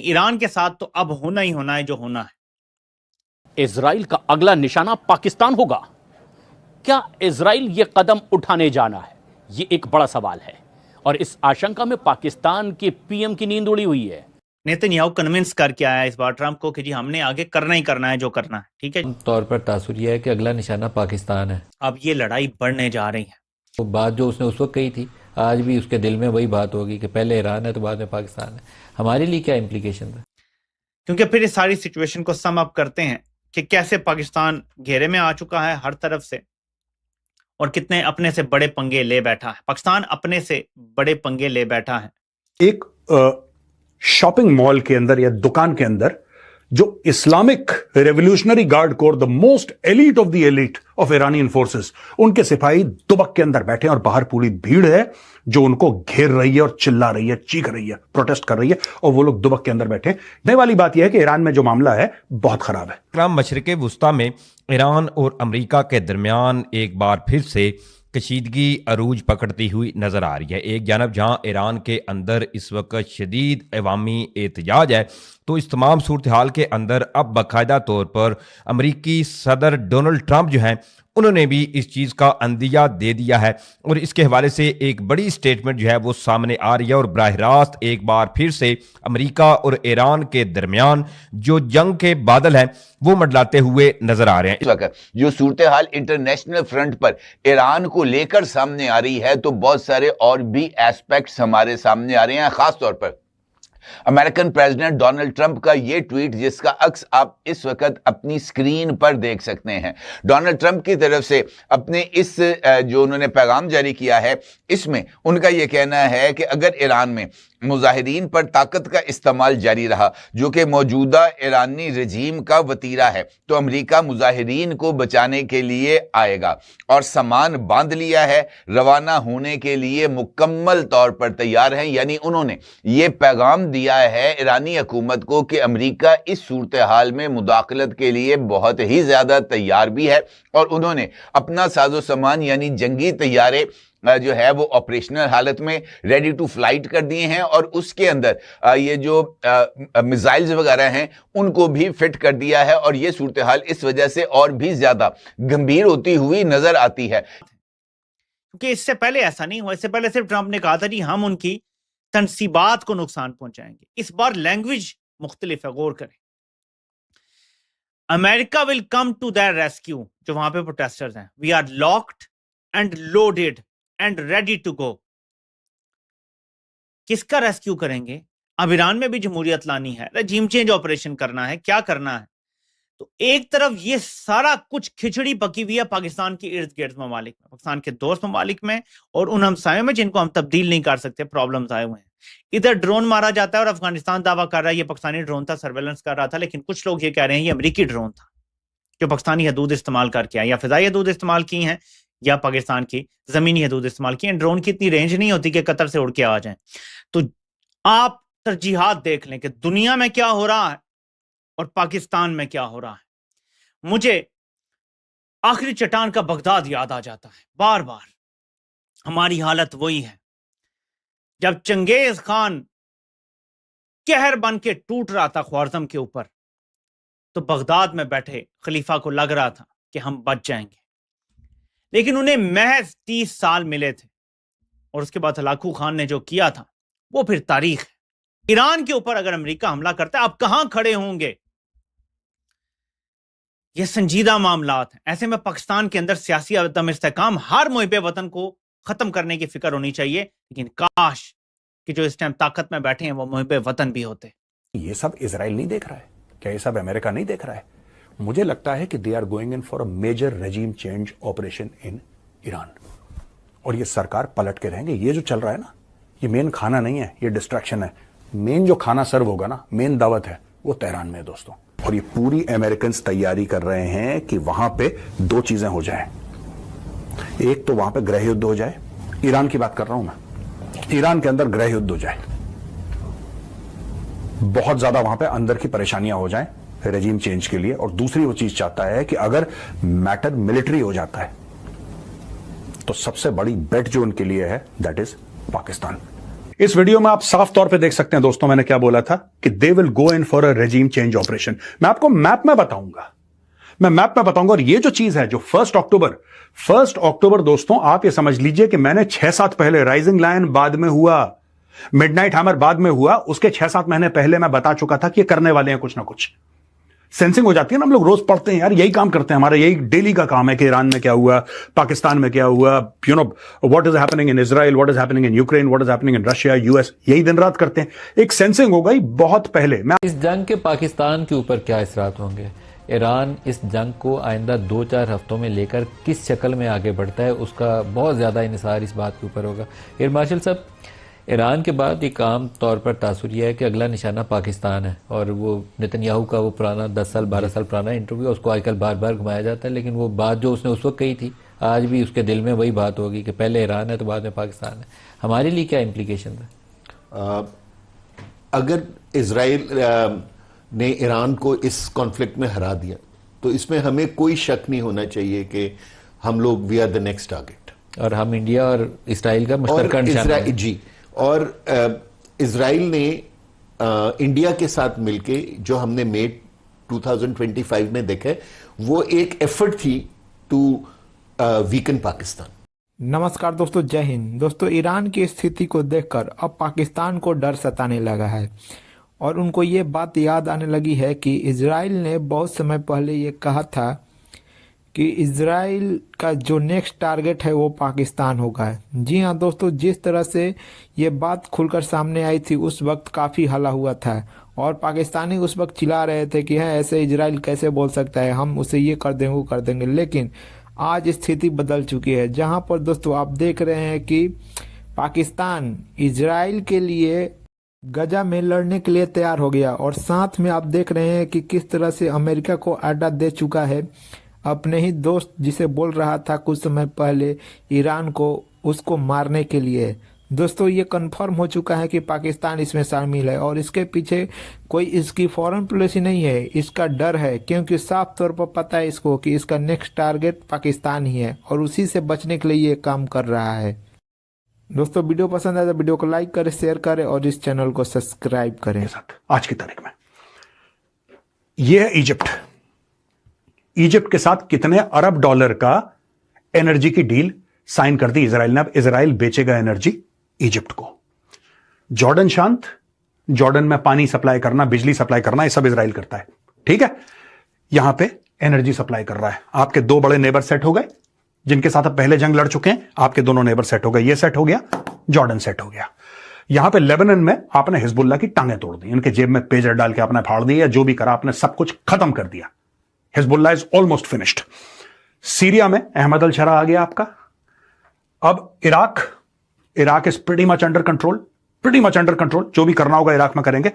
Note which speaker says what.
Speaker 1: Iran के साथ तो अब होना ही होना है जो होना है।
Speaker 2: इजराइल का अगला निशाना पाकिस्तान होगा। क्या इजराइल यह कदम उठाने जाना है? यह एक बड़ा सवाल है और इस आशंका में पाकिस्तान के पीएम की नींद उड़ी हुई है।
Speaker 1: नेतन्याहू कन्विंस करके आया इस बार ट्रंप को कि जी हमने आगे करना ही करना है जो करना है, ठीक है।
Speaker 3: तौर पर तासुर यह है कि अगला निशाना पाकिस्तान है।
Speaker 1: अब ये लड़ाई बढ़ने जा रही है।
Speaker 3: वो बात जो उसने उस वक्त कही थी, आज भी उसके दिल में वही बात होगी कि पहले ईरान है तो बाद में पाकिस्तान है। हमारे लिए क्या इम्प्लीकेशन है?
Speaker 1: क्योंकि फिर इस सारी सिचुएशन को सम अप करते हैं कि कैसे पाकिस्तान घेरे में आ चुका है हर तरफ से और कितने अपने से बड़े पंगे ले बैठा है। पाकिस्तान अपने से बड़े पंगे ले बैठा है।
Speaker 4: एक शॉपिंग मॉल के अंदर या दुकान के अंदर जो Islamic revolutionary guard core, the most elite of the elite of Iranian forces, उनके सिपाही दुबक के अंदर बैठे हैं और बाहर पूरी भीड़ है जो उनको घेर रही है और चिल्ला रही है, चीख रही है, प्रोटेस्ट कर रही है और वो लोग दुबक के अंदर बैठे हैं। नई वाली बात यह है कि ईरान में जो मामला है बहुत खराब है।
Speaker 5: ट्रंप मशरिक़ वुस्ता में ईरान और अमेरिका के दरमियान एक बार फिर से कशीदगी अरूज पकड़ती हुई नज़र आ रही है। एक जानब जहां ईरान के अंदर इस वक्त शदीद अवामी एहतजाज है, तो इस तमाम सूरत हाल के अंदर अब बाकायदा तौर पर अमरीकी सदर डोनाल्ड ट्रंप जो हैं उन्होंने भी इस चीज़ का अंदिया दे दिया है और इसके हवाले से एक बड़ी स्टेटमेंट जो है वो सामने आ रही है और बराह रास्त एक बार फिर से अमेरिका और ईरान के दरमियान जो जंग के बादल हैं वो मंडलाते हुए नजर आ रहे हैं।
Speaker 6: इस वक्त जो सूरत हाल इंटरनेशनल फ्रंट पर ईरान को लेकर सामने आ रही है, तो बहुत सारे और भी एस्पेक्ट्स हमारे सामने आ रहे हैं। खास तौर पर अमेरिकन प्रेसिडेंट डोनाल्ड ट्रंप का यह ट्वीट, जिसका अक्स आप इस वक्त अपनी स्क्रीन पर देख सकते हैं। डोनाल्ड ट्रंप की तरफ से अपने इस जो उन्होंने पैगाम जारी किया है, इसमें उनका यह कहना है कि अगर ईरान में मुजाहिदीन पर ताकत का इस्तेमाल जारी रहा, जो कि मौजूदा ईरानी रजीम का वतीरा है, तो अमेरिका मुजाहिदीन को बचाने के लिए आएगा और सामान बांध लिया है, रवाना होने के लिए मुकम्मल तौर पर तैयार हैं। यानी उन्होंने ये पैगाम दिया है ईरानी हुकूमत को कि अमेरिका इस सूरत हाल में मुदाखलत के लिए बहुत ही ज़्यादा तैयार भी है और उन्होंने अपना साजो सामान यानी जंगी तैयारे जो है वो ऑपरेशनल हालत में रेडी टू फ्लाइट कर दिए हैं और उसके अंदर ये जो मिसाइल्स वगैरह हैं उनको भी फिट कर दिया है और ये सूरत हाल इस वजह से और भी ज्यादा गंभीर होती हुई नजर आती है।
Speaker 1: क्योंकि इससे पहले ऐसा नहीं हुआ। इससे पहले सिर्फ ट्रंप ने कहा था कि हम उनकी तनसीबात को नुकसान पहुंचाएंगे। इस बार लैंग्वेज मुख्तलिफ है, गौर करें। America will come to that rescue, जो वहां पे प्रोटेस्टर्स हैं। We are locked and loaded and ready to go. किसका रेस्क्यू करेंगे? अब ईरान में भी जमहूरियत लानी है, रजीम चेंज ऑपरेशन करना है, क्या करना है? तो एक तरफ ये सारा कुछ खिचड़ी पकी हुई है पाकिस्तान के इर्द गिर्द ममालिक में, पाकिस्तान के दोस्त ममालिक में और उन हमसायों में जिनको हम तब्दील नहीं कर सकते, प्रॉब्लम्स आए हुए हैं। इधर ड्रोन मारा जाता है और अफगानिस्तान दावा कर रहा है ये पाकिस्तानी ड्रोन था, सर्वेलेंस कर रहा था, लेकिन कुछ लोग ये कह रहे हैं ये अमेरिकी ड्रोन था जो पाकिस्तानी हदूद इस्तेमाल करके आया, या फिजाई हदूद इस्तेमाल की हैं या पाकिस्तान की जमीनी हदूद इस्तेमाल की हैं। ड्रोन की इतनी रेंज नहीं होती कि कतर से उड़ के आ जाएं। तो आप तरजीहात देख लें कि दुनिया में क्या हो रहा है और पाकिस्तान में क्या हो रहा है। मुझे आखिरी चट्टान का बगदाद याद आ जाता है बार बार। हमारी हालत वही है जब चंगेज खान कहर बन के टूट रहा था ख्वारिज़म के ऊपर, तो बगदाद में बैठे खलीफा को लग रहा था कि हम बच जाएंगे, लेकिन उन्हें महज 30 साल मिले थे और उसके बाद हलाकू खान ने जो किया था वो फिर तारीख है। ईरान के ऊपर अगर अमेरिका हमला करता है, आप कहां खड़े होंगे? ये संजीदा मामलात हैं। ऐसे में पाकिस्तान के अंदर सियासी अदम इस्तेहकाम, हर मुहिब वतन को खत्म करने की फिक्र होनी चाहिए, लेकिन काश कि जो इस टाइम ताकत में बैठे हैं वो मुहिब वतन भी होते।
Speaker 4: ये सब इजराइल नहीं देख रहा है क्या? ये सब अमेरिका नहीं देख रहा है? मुझे लगता है कि they are going in for a major regime change operation in Iran और ये सरकार पलट के रहेंगे। ये जो चल रहा है ना, ये मेन खाना नहीं है, ये डिस्ट्रैक्शन है। मेन जो खाना सर्व होगा ना, मेन दावत है, वो तेहरान में है दोस्तों। और ये पूरी अमेरिकन तैयारी कर रहे हैं कि वहां पे दो चीजें हो जाएं। एक तो वहां पे गृह युद्ध हो जाए, ईरान की बात कर रहा हूं मैं, ईरान के अंदर गृह युद्ध हो जाए, बहुत ज्यादा वहां पे अंदर की परेशानियां हो जाएं रेजिम चेंज के लिए। और दूसरी वो चीज चाहता है कि अगर मैटर मिलिट्री हो जाता है तो सबसे बड़ी बेट जो उनके लिए है दैट इज पाकिस्तान। इस वीडियो में आप साफ तौर पे देख सकते हैं दोस्तों, मैंने क्या बोला था कि they will go in for a regime change operation. मैं आपको मैप में बताऊंगा, और ये जो चीज है जो 1 अक्टूबर दोस्तों, आप ये समझ लीजिए कि मैंने 6-7 पहले, राइजिंग लायन बाद में हुआ, मिडनाइट हैमर बाद में हुआ, उसके 6-7 महीने पहले मैं बता चुका था कि ये करने वाले हैं कुछ ना कुछ। सेंसिंग हो जाती है ना, हम लोग रोज पढ़ते हैं यार, यही काम करते हैं, हमारा यही डेली का काम है कि ईरान में क्या हुआ, पाकिस्तान में क्या हुआ, you know what is happening in Israel, what is happening in Ukraine, what is happening in Russia, US, यही दिन रात करते हैं। एक सेंसिंग हो गई बहुत पहले।
Speaker 3: इस जंग के पाकिस्तान के ऊपर क्या असरात होंगे, ईरान इस जंग को आइंदा 2-4 हफ्तों में लेकर किस शक्ल में आगे बढ़ता है, उसका बहुत ज़्यादा इन्हिसार इस बात के ऊपर होगा। एयर मार्शल साहब, ईरान के बाद एक आम तौर पर तासुर यह है कि अगला निशाना पाकिस्तान है, और वो नेतन्याहू का वो पुराना 10 साल 12 साल पुराना इंटरव्यू, उसको आजकल बार बार घुमाया जाता है, लेकिन वो बात जो उसने उस वक्त कही थी, आज भी उसके दिल में वही बात होगी कि पहले ईरान है तो बाद में पाकिस्तान है। हमारे लिए क्या इम्प्लीकेशन है?
Speaker 7: अगर इजराइल ने ईरान को इस कॉन्फ्लिक्ट में हरा दिया तो इसमें हमें कोई शक नहीं होना चाहिए कि हम लोग we are the next target,
Speaker 3: और हम इंडिया और इसराइल का मुश्तरका निशाना है।
Speaker 7: जी, और इजराइल ने इंडिया के साथ मिलके जो हमने मई 2025 में देखा, वो एक एफर्ट थी टू वीकन पाकिस्तान।
Speaker 8: नमस्कार दोस्तों, जय हिंद। दोस्तों, ईरान की स्थिति को देखकर अब पाकिस्तान को डर सताने लगा है, और उनको ये बात याद आने लगी है कि इजराइल ने बहुत समय पहले ये कहा था कि इजराइल का जो नेक्स्ट टारगेट है वो पाकिस्तान होगा। जी हाँ दोस्तों, जिस तरह से ये बात खुलकर सामने आई थी उस वक्त काफ़ी हल्ला हुआ था, और पाकिस्तानी उस वक्त चिल्ला रहे थे कि हाँ, ऐसे इजराइल कैसे बोल सकता है, हम उसे ये कर देंगे वो कर देंगे। लेकिन आज स्थिति बदल चुकी है, जहाँ पर दोस्तों आप देख रहे हैं कि पाकिस्तान इजराइल के लिए गजा में लड़ने के लिए तैयार हो गया, और साथ में आप देख रहे हैं कि किस तरह से अमेरिका को अड्डा दे चुका है अपने ही दोस्त जिसे बोल रहा था कुछ समय पहले ईरान को, उसको मारने के लिए। दोस्तों, ये कंफर्म हो चुका है कि पाकिस्तान इसमें शामिल है, और इसके पीछे कोई इसकी फॉरेन पॉलिसी नहीं है, इसका डर है, क्योंकि साफ तौर पर पता है इसको कि इसका नेक्स्ट टारगेट पाकिस्तान ही है, और उसी से बचने के लिए ये काम कर रहा है। दोस्तों, वीडियो पसंद आए तो वीडियो को लाइक करें, शेयर करें, और इस चैनल को सब्सक्राइब करें।
Speaker 4: आज की तारीख में ये है इजिप्ट के साथ कितने अरब डॉलर का एनर्जी की डील साइन कर दी इजराइल ने। अब इजराइल बेचेगा एनर्जी इजिप्ट को। जॉर्डन शांत, जॉर्डन में पानी सप्लाई करना, बिजली सप्लाई करना, ये सब इजराइल करता है, ठीक है। यहां पे एनर्जी सप्लाई कर रहा है। आपके 2 बड़े नेबर सेट हो गए, जिनके साथ आप पहले जंग लड़ चुके हैं, आपके दोनों नेबर सेट हो गए। ये सेट हो गया, जॉर्डन सेट हो गया। यहां पे लेबनान में आपने हिजबुल्लाह की टांगें तोड़ दी, उनके जेब में पेजर डाल के आपने फाड़ दिया, जो भी करा आपने सब कुछ खत्म कर दिया। Hezbollah is almost finished. Syria में अहमद अल शरा आ गया आपका। अब Iraq is pretty much under control, जो भी करना होगा इराक में करेंगे।